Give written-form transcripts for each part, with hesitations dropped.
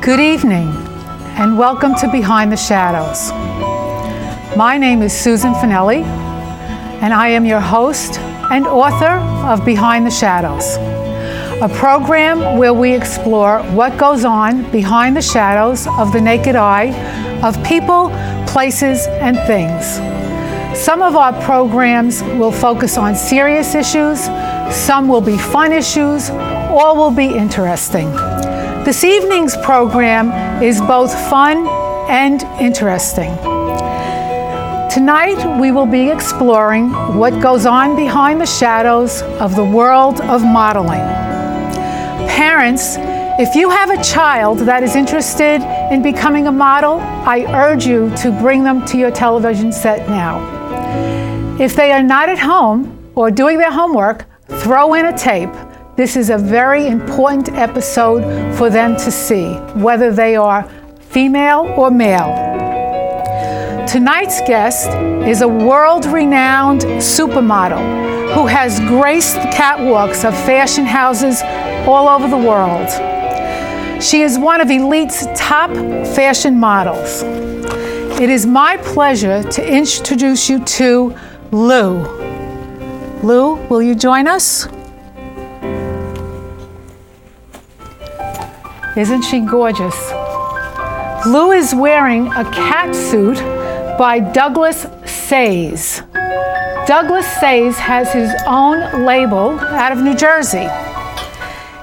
Good evening, and welcome to Behind the Shadows. My name is Susan Finelli, and I am your host and author of Behind the Shadows, a program where we explore what goes on behind the shadows of the naked eye of people, places, and things. Some of our programs will focus on serious issues, some will be fun issues, or will be interesting. This evening's program is both fun and interesting. Tonight, we will be exploring what goes on behind the shadows of the world of modeling. Parents, if you have a child that is interested in becoming a model, I urge you to bring them to your television set now. If they are not at home or doing their homework, throw in a tape. This is a very important episode for them to see, whether they are female or male. Tonight's guest is a world-renowned supermodel who has graced the catwalks of fashion houses all over the world. She is one of Elite's top fashion models. It is my pleasure to introduce you to Lou. Lou, will you join us? Isn't she gorgeous? Lou is wearing a cat suit by Douglas Says. Douglas Says has his own label out of New Jersey.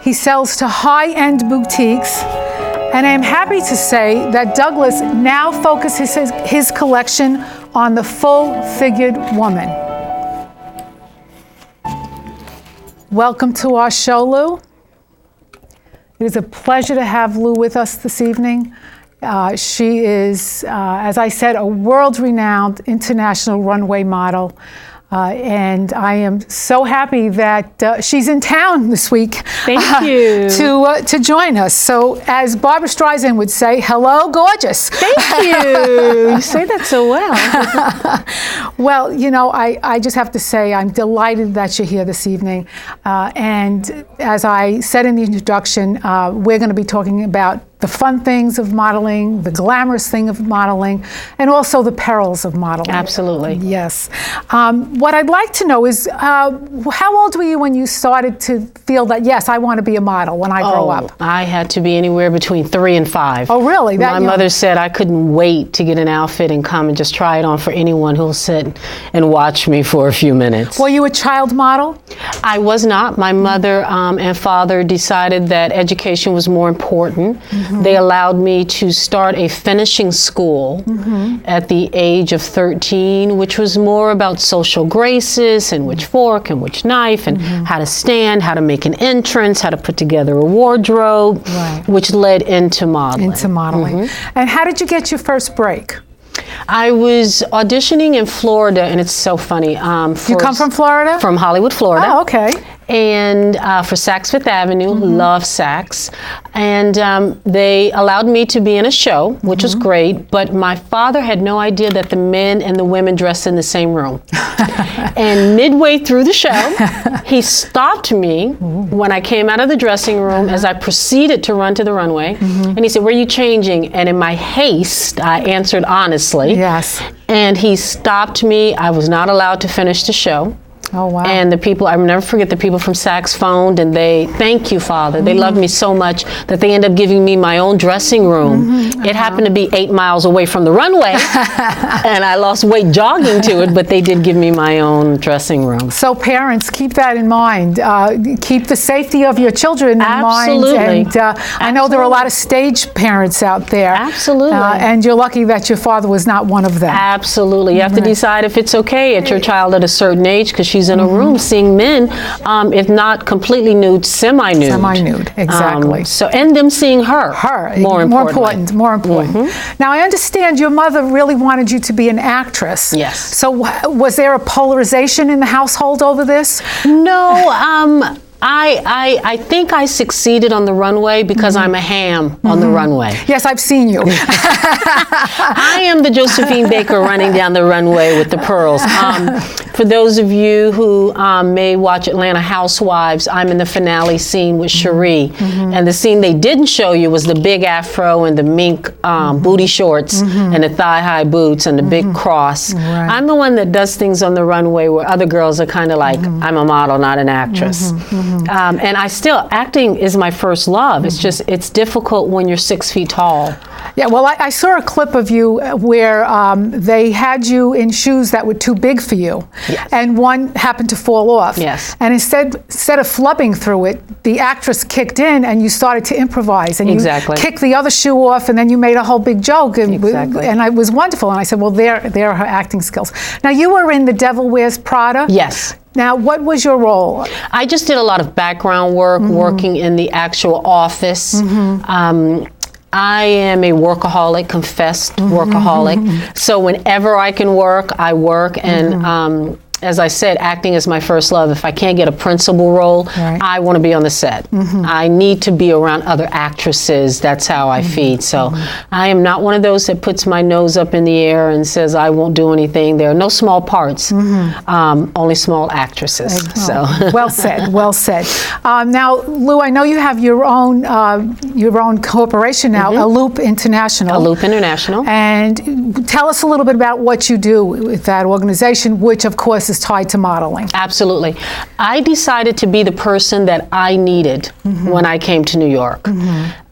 He sells to high-end boutiques, and I am happy to say that Douglas now focuses his collection on the full-figured woman. Welcome to our show, Lou. It is a pleasure to have Lou with us this evening. She is, as I said, a world-renowned international runway model. And I am so happy that she's in town this week. Thank you. To join us. So as Barbara Streisand would say, hello, gorgeous. Thank you. You say that so well. Well, you know, I just have to say I'm delighted that you're here this evening. And as I said in the introduction, we're going to be talking about the fun things of modeling, the glamorous thing of modeling, and also the perils of modeling. Absolutely. Yes. What I'd like to know is, how old were you when you started to feel that, yes, I want to be a model when I grow up? I had to be anywhere between 3 and 5. Oh, really? My mother said I couldn't wait to get an outfit and come and just try it on for anyone who'll sit and watch me for a few minutes. Were you a child model? I was not. My mother and father decided that education was more important. Mm-hmm. They allowed me to start a finishing school at the age of 13, which was more about social graces and which fork and which knife and how to stand, how to make an entrance, how to put together a wardrobe, which led into modeling. And how did you get your first break? I was auditioning in Florida, and it's so funny. You come from Florida? From Hollywood, Florida. Oh, okay. And for Saks Fifth Avenue, love Saks. And they allowed me to be in a show, which was great, but my father had no idea that the men and the women dressed in the same room. And midway through the show, he stopped me when I came out of the dressing room as I proceeded to run to the runway. And he said, "Where are you changing?" And in my haste, I answered honestly. Yes. And he stopped me. I was not allowed to finish the show. Oh, wow. And the people, I will never forget, the people from Saks phoned and they, thank you, Father. They loved me so much that they ended up giving me my own dressing room. It happened to be 8 miles away from the runway, and I lost weight jogging to it, but they did give me my own dressing room. So parents, keep that in mind. Keep the safety of your children in mind. And I know there are a lot of stage parents out there. Absolutely. And you're lucky that your father was not one of them. Absolutely. You have to decide if it's okay at your child at a certain age, because she's in a room seeing men, if not completely nude, semi-nude. Semi-nude, exactly. And them seeing her. More important. Now, I understand your mother really wanted you to be an actress. Yes. So was there a polarization in the household over this? No. I think I succeeded on the runway because I'm a ham on the runway. Yes, I've seen you. I am the Josephine Baker running down the runway with the pearls. For those of you who may watch Atlanta Housewives, I'm in the finale scene with Cherie. And the scene they didn't show you was the big afro and the mink booty shorts and the thigh-high boots and the big cross. Right. I'm the one that does things on the runway where other girls are kind of like, I'm a model, not an actress. And acting is my first love. It's just, it's difficult when you're 6 feet tall. Yeah, well, I saw a clip of you where they had you in shoes that were too big for you. Yes. And one happened to fall off. Yes. And instead of flubbing through it, the actress kicked in and you started to improvise. And Exactly. you kicked the other shoe off and then you made a whole big joke. And, Exactly. and it was wonderful. And I said, well, there are her acting skills. Now, you were in The Devil Wears Prada. Yes. Now, what was your role? I just did a lot of background work, working in the actual office. I am a workaholic, confessed workaholic. So whenever I can work, I work. And as I said, acting is my first love. If I can't get a principal role, Right. I want to be on the set. I need to be around other actresses. That's how I feed. So I am not one of those that puts my nose up in the air and says, I won't do anything. There are no small parts, only small actresses. So. Well said, well said. Now, Lou, I know you have your own corporation now, A Loop International. A Loop International. And tell us a little bit about what you do with that organization, which of course is tied to modeling. Absolutely. I decided to be the person that I needed when I came to New York.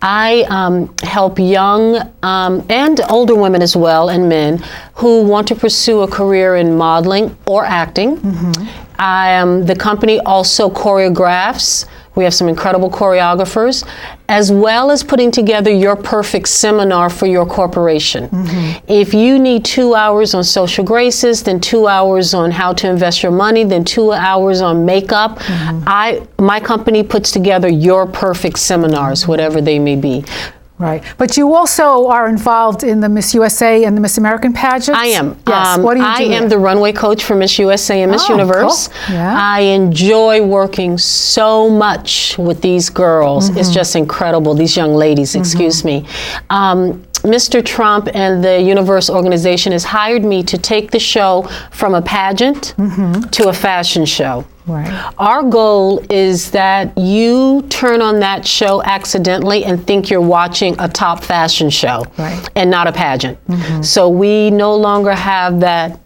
I help young and older women as well, and men, who want to pursue a career in modeling or acting. The company also choreographs. We have some incredible choreographers, as well as putting together your perfect seminar for your corporation. If you need 2 hours on social graces, then 2 hours on how to invest your money, then 2 hours on makeup, my company puts together your perfect seminars, whatever they may be. Right. But you also are involved in the Miss USA and the Miss American pageants? I am. Yes. What do you do? I am the runway coach for Miss USA and Miss Universe. Cool. Yeah. I enjoy working so much with these girls. It's just incredible. These young ladies, excuse me. Mr. Trump and the Universe organization has hired me to take the show from a pageant to a fashion show. Right. Our goal is that you turn on that show accidentally and think you're watching a top fashion show, Right. and not a pageant. So we no longer have that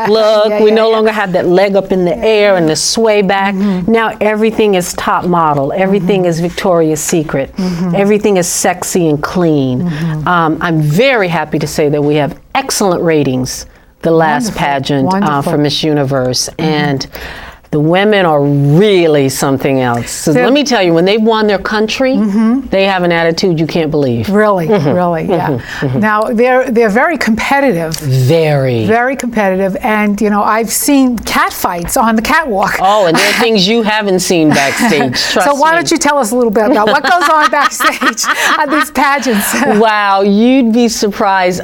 look, we no longer have that leg up in the air and the sway back. Now everything is top model, everything is Victoria's Secret, everything is sexy and clean. I'm very happy to say that we have excellent ratings the last pageant for Miss Universe, and the women are really something else. So let me tell you, when they've won their country, they have an attitude you can't believe. Really, really, yeah. Now, they're very competitive. Very competitive. And, you know, I've seen cat fights on the catwalk. Oh, and there are things you haven't seen backstage, trust So why me. don't you tell us a little bit about what goes on backstage at these pageants? Wow, you'd be surprised.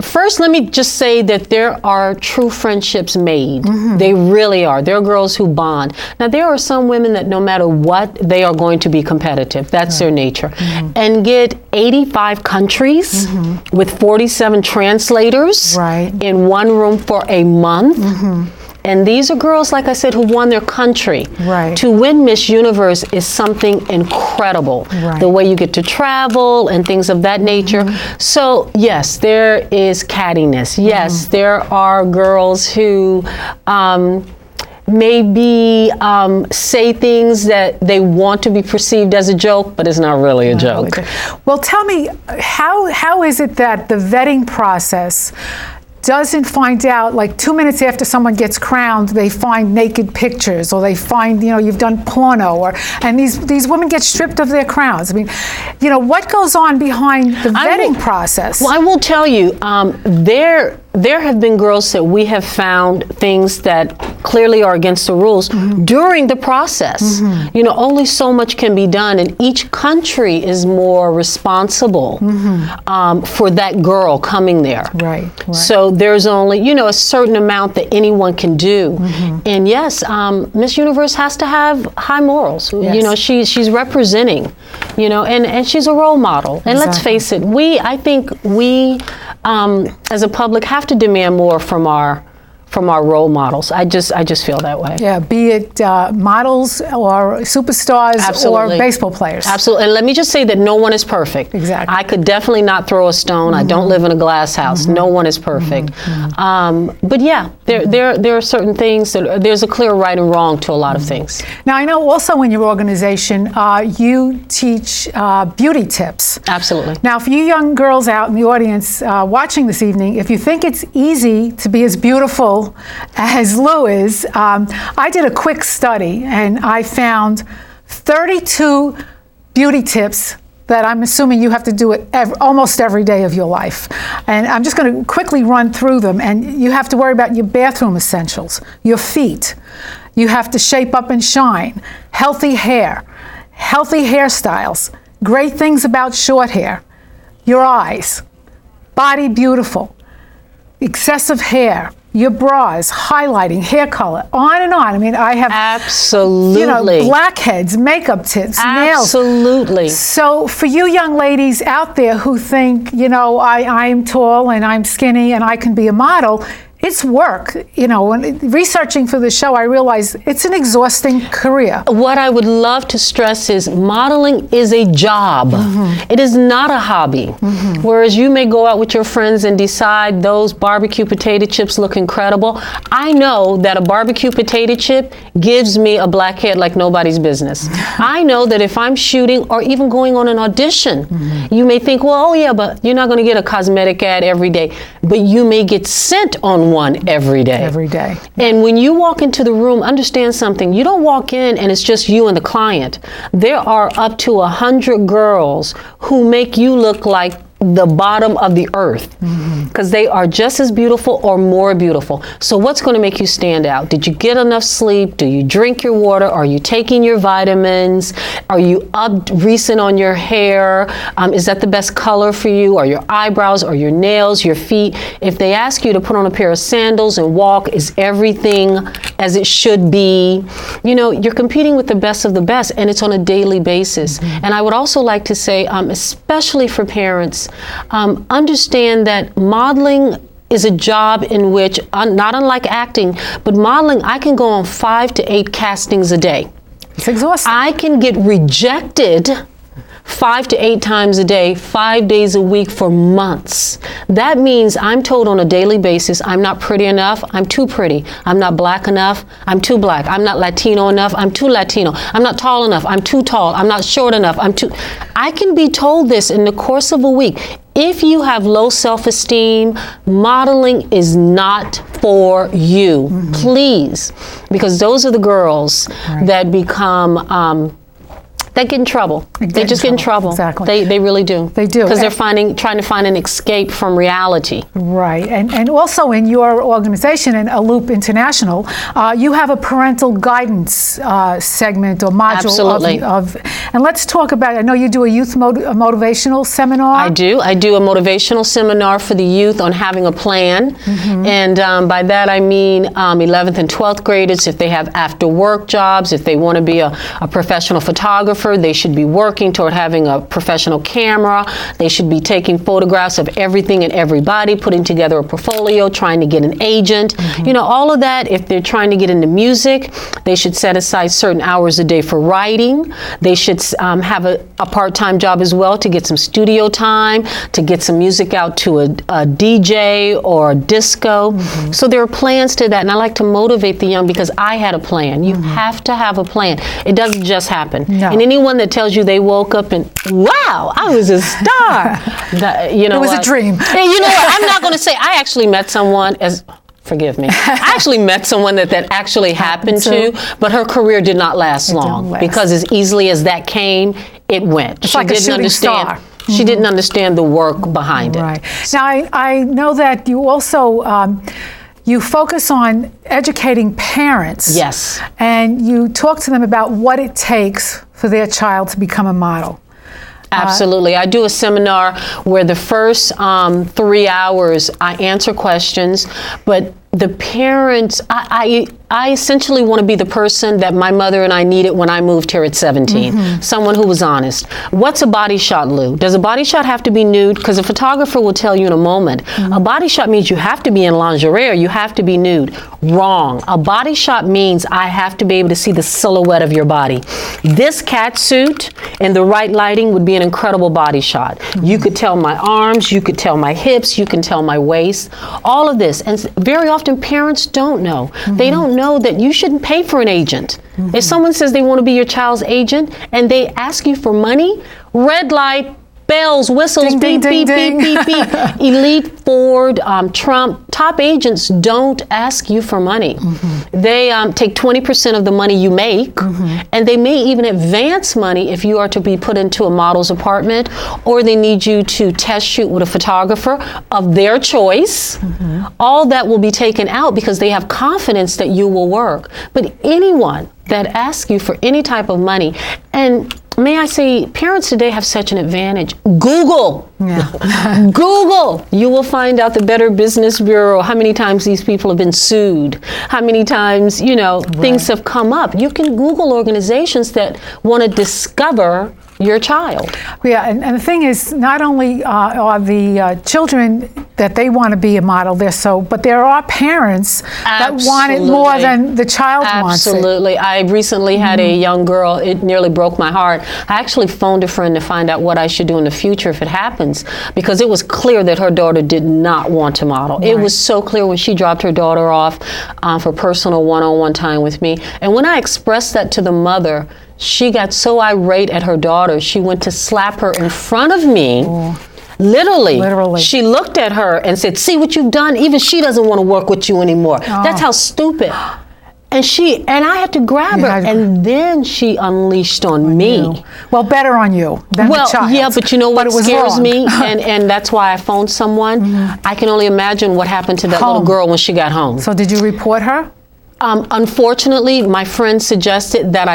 First, let me just say that there are true friendships made. They really are. There are girls who bond. Now, there are some women that no matter what, they are going to be competitive. That's their nature. And get 85 countries with 47 translators in one room for a month. And these are girls, like I said, who won their country. To win Miss Universe is something incredible. The way you get to travel and things of that nature. So, yes, there is cattiness. Yes, there are girls who maybe say things that they want to be perceived as a joke, but it's not really a joke. Well, tell me, how is it that the vetting process doesn't find out, like 2 minutes after someone gets crowned, they find naked pictures, or they find, you know, you've done porno, and these women get stripped of their crowns. I mean, you know, what goes on behind the vetting process? Well, I will tell you, there have been girls that we have found things that clearly are against the rules during the process. You know, only so much can be done, and each country is more responsible for that girl coming there. Right. So there's only, you know, a certain amount that anyone can do. And yes, Miss Universe has to have high morals. Yes. You know, she's representing, you know, and she's a role model. And let's face it, I think we as a public have to demand more from our role models. I just feel that way. Yeah, be it models or superstars or baseball players. Absolutely. And let me just say that no one is perfect. Exactly. I could definitely not throw a stone. I don't live in a glass house. No one is perfect. But yeah, there are certain things that there's a clear right and wrong to a lot of things. Now, I know also in your organization, you teach beauty tips. Absolutely. Now, for you young girls out in the audience watching this evening, if you think it's easy to be as beautiful as Lou is, I did a quick study and I found 32 beauty tips that I'm assuming you have to do it almost every day of your life. And I'm just going to quickly run through them. And you have to worry about your bathroom essentials, your feet. You have to shape up and shine, healthy hair, healthy hairstyles, great things about short hair, your eyes, body beautiful, excessive hair, your bras, highlighting, hair color, on and on. I mean, I have absolutely, blackheads, makeup tips, nails. Absolutely. So for you young ladies out there who think, I'm tall and I'm skinny and I can be a model, it's work. When researching for the show, I realized it's an exhausting career. What I would love to stress is modeling is a job. It is not a hobby. Whereas you may go out with your friends and decide those barbecue potato chips look incredible. I know that a barbecue potato chip gives me a blackhead like nobody's business. I know that if I'm shooting or even going on an audition, you may think, well, oh yeah, but you're not going to get a cosmetic ad every day. But you may get sent on one every day. Every day. And when you walk into the room, understand something. You don't walk in and it's just you and the client. There are up to 100 girls who make you look like the bottom of the earth because they are just as beautiful or more beautiful. So what's going to make you stand out? Did you get enough sleep? Do you drink your water? Are you taking your vitamins? Are you up recent on your hair? Is that the best color for you? Or your eyebrows or your nails, your feet? If they ask you to put on a pair of sandals and walk, is everything as it should be? You're competing with the best of the best, and it's on a daily basis. And I would also like to say, especially for parents, understand that modeling is a job in which, not unlike acting, but modeling, I can go on 5 to 8 castings a day. It's exhausting. I can get rejected 5 to 8 times a day, 5 days a week for months. That means I'm told on a daily basis, I'm not pretty enough, I'm too pretty. I'm not black enough, I'm too black. I'm not Latino enough, I'm too Latino. I'm not tall enough, I'm too tall. I'm not short enough, I can be told this in the course of a week. If you have low self-esteem, modeling is not for you, please. Because those are the girls that become, they get in trouble. They just get in trouble. Exactly. They really do. They do. Because they're trying to find an escape from reality. Right. And also in your organization, in A Loop International, you have a parental guidance segment or module. Absolutely. And let's talk about, I know you do a youth motivational seminar. I do a motivational seminar for the youth on having a plan. And by that I mean 11th and 12th graders, if they have after work jobs, if they want to be a professional photographer, they should be working toward having a professional camera. They should be taking photographs of everything and everybody, putting together a portfolio, trying to get an agent. All of that. If they're trying to get into music, they should set aside certain hours a day for writing. They should have a part-time job as well to get some studio time, to get some music out to a DJ or a disco. So there are plans to that, and I like to motivate the young because I had a plan. You have to have a plan. It doesn't just happen. No. And anyone that tells you they woke up and, wow, I was a star. It was a dream. And you know what? I'm not going to say, I actually met someone forgive me. I actually met someone that actually happened to, but her career did not last long because as easily as that came, it went. It's like a shooting star. She didn't understand the work behind it. Right. Now, I know that you also you focus on educating parents. Yes. And you talk to them about what it takes for their child to become a model. Absolutely. I do a seminar where the first 3 hours I answer questions, but the parents, I essentially want to be the person that my mother and I needed when I moved here at 17. Someone who was honest. What's a body shot, Lou? Does a body shot have to be nude? Because a photographer will tell you in a moment. A body shot means you have to be in lingerie or you have to be nude. Wrong. A body shot means I have to be able to see the silhouette of your body. This cat suit in the right lighting would be an incredible body shot. You could tell my arms, you could tell my hips, you can tell my waist, all of this. And very often parents don't know. They don't know that you shouldn't pay for an agent. If someone says they want to be your child's agent and they ask you for money, red light, bells, whistles, ding, beep, ding, beep, ding, beep, beep, beep. Elite, Ford, Trump, top agents don't ask you for money. They take 20% of the money you make, and they may even advance money if you are to be put into a model's apartment, or they need you to test shoot with a photographer of their choice. All that will be taken out because they have confidence that you will work. But anyone that asks you for any type of money, and may I say, parents today have such an advantage. Google. Google. You will find out the Better Business Bureau, how many times these people have been sued, how many times, things have come up. You can Google organizations that want to discover your child. Yeah, and the thing is, not only are the children that they want to be a model, but there are parents that want it more than the child wants it. Absolutely. I recently had a young girl, it nearly broke my heart. I actually phoned a friend to find out what I should do in the future if it happens, because it was clear that her daughter did not want to model. Right. It was so clear when she dropped her daughter off for personal one-on-one time with me. And when I expressed that to the mother, she got so irate at her daughter, she went to slap her in front of me. Literally. She looked at her and said, "See what you've done? Even she doesn't want to work with you anymore." That's how stupid. And I had to grab her, and then she unleashed on me. Well, better on you than the child. Yeah, but you know what scares me? And that's why I phoned someone. I can only imagine what happened to that little girl when she got home. So did you report her? Unfortunately, my friend suggested that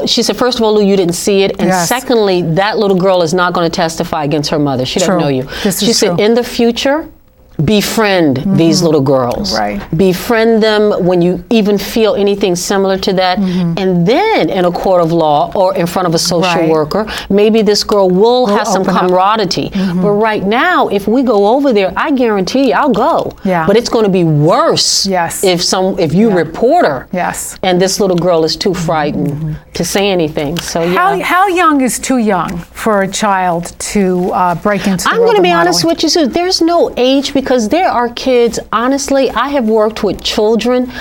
she said, first of all, Lou, you didn't see it. And secondly, that little girl is not going to testify against her mother. She doesn't know you. She said, in the future, befriend these little girls. Right. Befriend them when you even feel anything similar to that. And then in a court of law or in front of a social worker, maybe this girl will have some camaraderie. But right now, if we go over there, I guarantee you I'll go. But it's going to be worse if you report her. And this little girl is too frightened to say anything. So how young is too young for a child to break into the I'm world going to be of honest with you, Sue. There's no age, because there are kids, honestly, I have worked with children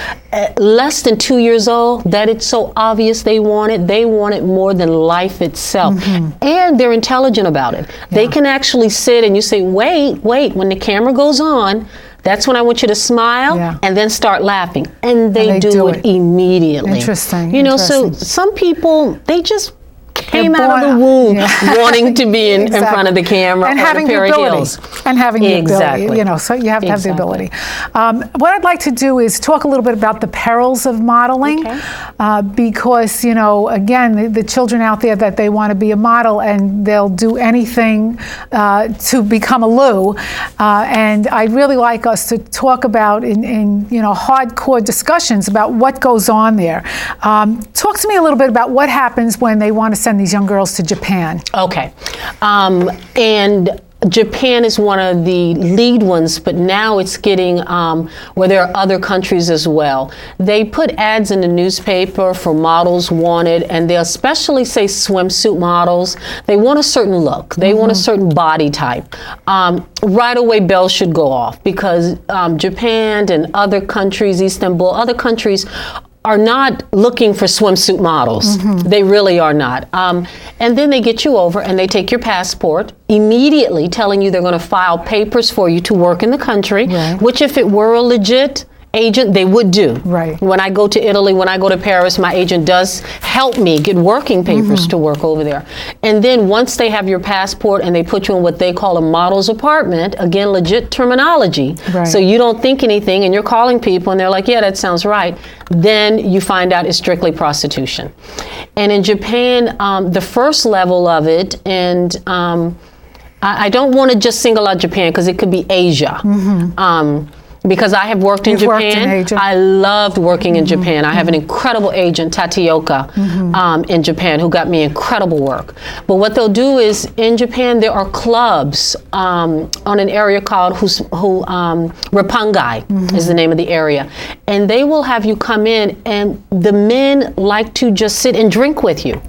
less than 2 years old that it's so obvious they want it more than life itself. And they're intelligent about it. They can actually sit and you say, wait, when the camera goes on, that's when I want you to smile and then start laughing. And they do it immediately. Interesting. So some people, they just came out of the womb wanting to be in front of the camera and having the ability. And having the ability, so you have to have the ability. What I'd like to do is talk a little bit about the perils of modeling, because, again, the children out there that they want to be a model and they'll do anything to become a Lou. And I'd really like us to talk about in hardcore discussions about what goes on there. Talk to me a little bit about what happens when they want to send these young girls to Japan. Okay. And Japan is one of the lead ones, but now it's getting where there are other countries as well. They put ads in the newspaper for models wanted, and they especially say swimsuit models. They want a certain look. They want a certain body type. Right away, bells should go off, because Japan and other countries, Istanbul, other countries are not looking for swimsuit models. They really are not. And then they get you over and they take your passport, immediately telling you they're going to file papers for you to work in the country, which if it were a legit agent, they would do. Right. When I go to Italy, when I go to Paris, my agent does help me get working papers to work over there. And then once they have your passport and they put you in what they call a model's apartment, again, legit terminology. Right. So you don't think anything and you're calling people and they're like, yeah, that sounds right. Then you find out it's strictly prostitution. And in Japan, the first level of it, and I don't want to just single out Japan because it could be Asia. Because I have worked in Japan. I loved working in Japan. I have an incredible agent, Tatioka, in Japan, who got me incredible work. But what they'll do is, in Japan, there are clubs on an area called Roppongi is the name of the area. And they will have you come in, and the men like to just sit and drink with you.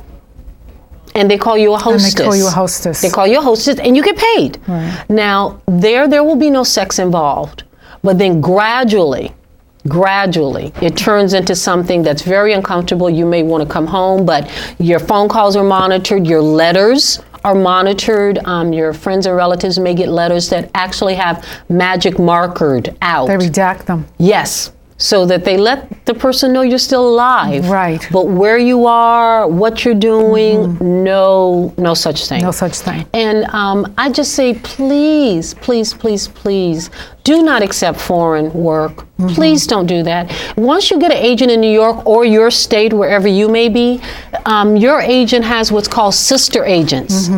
And they call you a hostess. And they call you a hostess. They call you a hostess, and you get paid. Right. Now, there will be no sex involved. But then gradually, it turns into something that's very uncomfortable. You may want to come home, but your phone calls are monitored, your letters are monitored. Your friends and relatives may get letters that actually have magic markered out. They redact them. Yes. So that they let the person know you're still alive. Right. But where you are, what you're doing, no such thing. No such thing. And I just say, please, please, please, please, do not accept foreign work. Please don't do that. Once you get an agent in New York or your state, wherever you may be, your agent has what's called sister agents.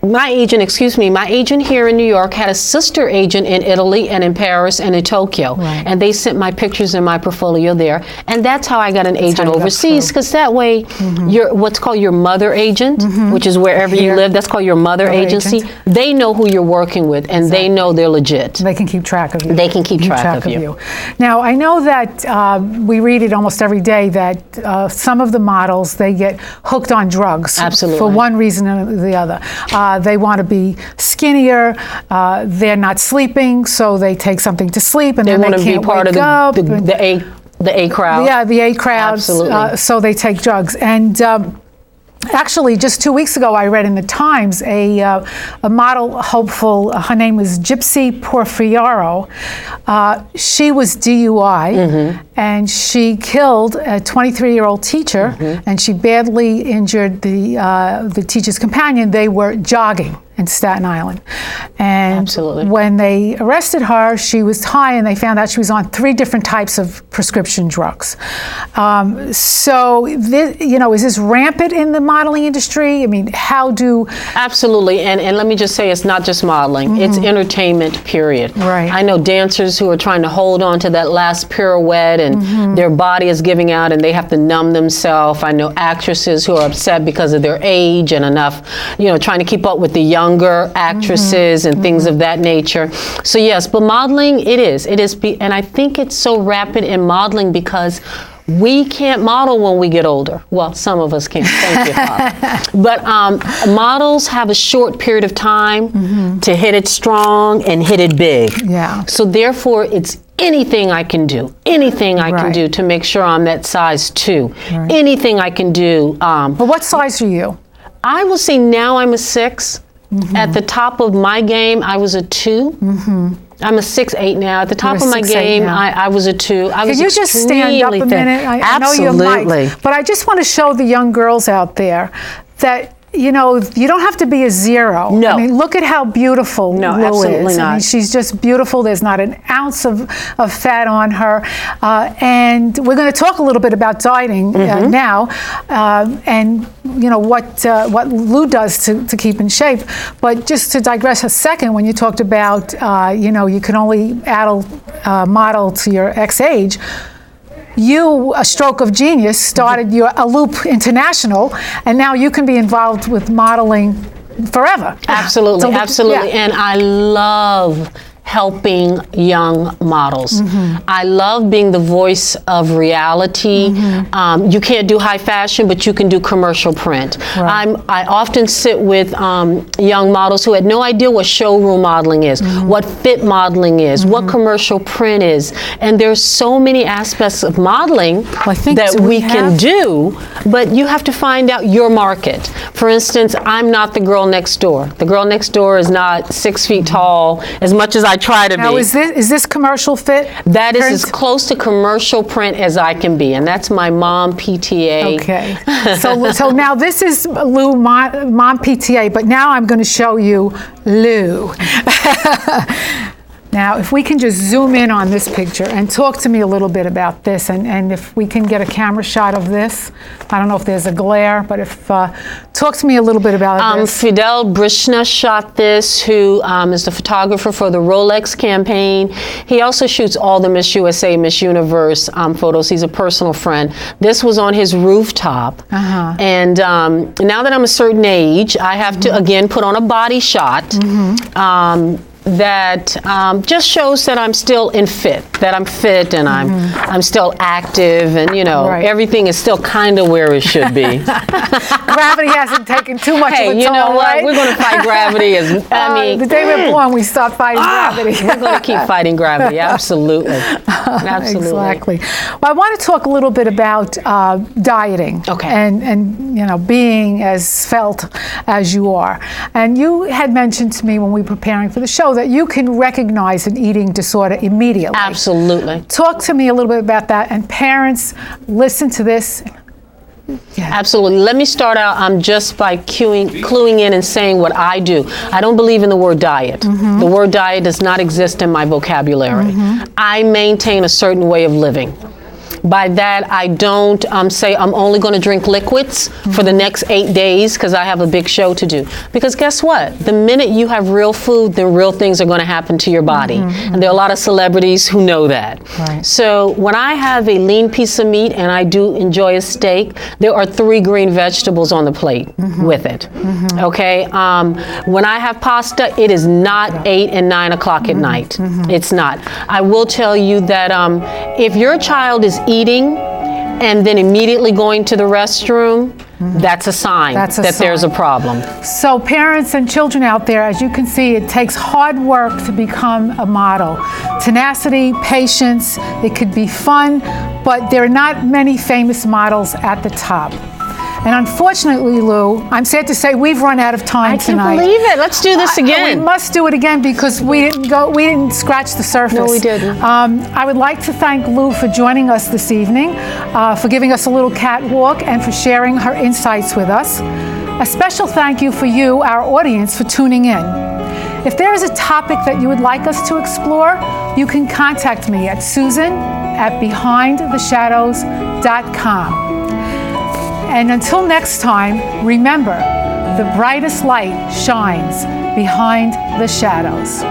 My agent here in New York had a sister agent in Italy and in Paris and in Tokyo. Right. And they sent my pictures and my portfolio there. And that's how I got an agent overseas, because that way you're what's called your mother agent, which is wherever you live, that's called your mother agency. They know who you're working with, and they know they're legit. They can keep track of you. They can keep track of you. Now, I know that we read it almost every day that some of the models, they get hooked on drugs. Absolutely. For one reason or the other. They want to be skinnier. They're not sleeping, so they take something to sleep, and then they can't be part wake of up. The A crowd. Yeah, the A crowd. Absolutely. So they take drugs. And actually, just 2 weeks ago, I read in the Times a model hopeful. Her name was Gypsy Porfiaro. She was DUI, and she killed a 23-year-old teacher, and she badly injured the teacher's companion. They were jogging in Staten Island. And when they arrested her, she was high, and they found out she was on 3 different types of prescription drugs. So, is this rampant in the modeling industry? I mean, how do... Absolutely, and let me just say, it's not just modeling, it's entertainment, period. Right. I know dancers who are trying to hold on to that last pirouette, and their body is giving out, and they have to numb themselves. I know actresses who are upset because of their age and trying to keep up with the younger actresses and things of that nature. So yes, but modeling, it is, and I think it's so rapid in modeling because we can't model when we get older. Well, some of us can't. Thank you, Father. But models have a short period of time to hit it strong and hit it big. Yeah. So therefore, it's anything I can do. Anything I can do to make sure I'm that size 2. Right. Anything I can do. But what size are you? I will say now I'm a 6. At the top of my game, I was a 2. I'm a 6'8" now. At the top of my game, I was a 2. Can you just stand up a minute? I know you're Mike, but I just want to show the young girls out there that you don't have to be a 0. No. I mean, look at how beautiful Lou absolutely is. not. I mean, she's just beautiful. There's not an ounce of fat on her. And we're going to talk a little bit about dieting now, and what Lou does to keep in shape. But just to digress a second, when you talked about you can only add a model to your X age. You, a stroke of genius, started your Loop International, and now you can be involved with modeling forever. Absolutely, absolutely. And I love helping young models. I love being the voice of reality. You can't do high fashion, but you can do commercial print. Right. I often sit with young models who had no idea what showroom modeling is, what fit modeling is, what commercial print is. And there's so many aspects of modeling that we can do, but you have to find out your market. For instance, I'm not the girl next door. The girl next door is not 6 feet tall. As much as I try to Now, be. is this commercial fit? That is print? as close to commercial print as I can be, and that's my mom PTA. Okay. So now this is Lou, mom PTA, but now I'm going to show you Lou. Now, if we can just zoom in on this picture and talk to me a little bit about this, and if we can get a camera shot of this. I don't know if there's a glare, but if talk to me a little bit about this. Fidel Brishna shot this, who is the photographer for the Rolex campaign. He also shoots all the Miss USA, Miss Universe photos. He's a personal friend. This was on his rooftop. And now that I'm a certain age, I have to, again, put on a body shot. That just shows that I'm still that I'm fit and I'm still active, and everything is still kind of where it should be. Gravity hasn't taken too much of a toll, you know what? right? We're going to fight gravity. The day we're born, we start fighting gravity. We're going to keep fighting gravity. Absolutely. Absolutely. Exactly. Well, I want to talk a little bit about dieting. Okay. And being as felt as you are. And you had mentioned to me when we were preparing for the show that you can recognize an eating disorder immediately. Absolutely. Talk to me a little bit about that. And parents, listen to this. Yeah. Absolutely. Let me start out just by cluing in and saying what I do. I don't believe in the word diet. The word diet does not exist in my vocabulary. I maintain a certain way of living. By that, I don't say I'm only going to drink liquids for the next 8 days because I have a big show to do. Because guess what? The minute you have real food, then real things are going to happen to your body. And there are a lot of celebrities who know that. Right. So when I have a lean piece of meat and I do enjoy a steak, there are 3 green vegetables on the plate with it. Okay? When I have pasta, it is not 8 and 9 o'clock at night. It's not. I will tell you that if your child is eating and then immediately going to the restroom, that's a sign that there's a problem. So parents and children out there, as you can see, it takes hard work to become a model. Tenacity, patience, it could be fun, but there are not many famous models at the top. And unfortunately, Lou, I'm sad to say we've run out of time tonight. I can't believe it. Let's do this again. We must do it again because we didn't scratch the surface. No, we didn't. I would like to thank Lou for joining us this evening, for giving us a little catwalk and for sharing her insights with us. A special thank you for you, our audience, for tuning in. If there is a topic that you would like us to explore, you can contact me at susan@behindtheshadows.com. And until next time, remember, the brightest light shines behind the shadows.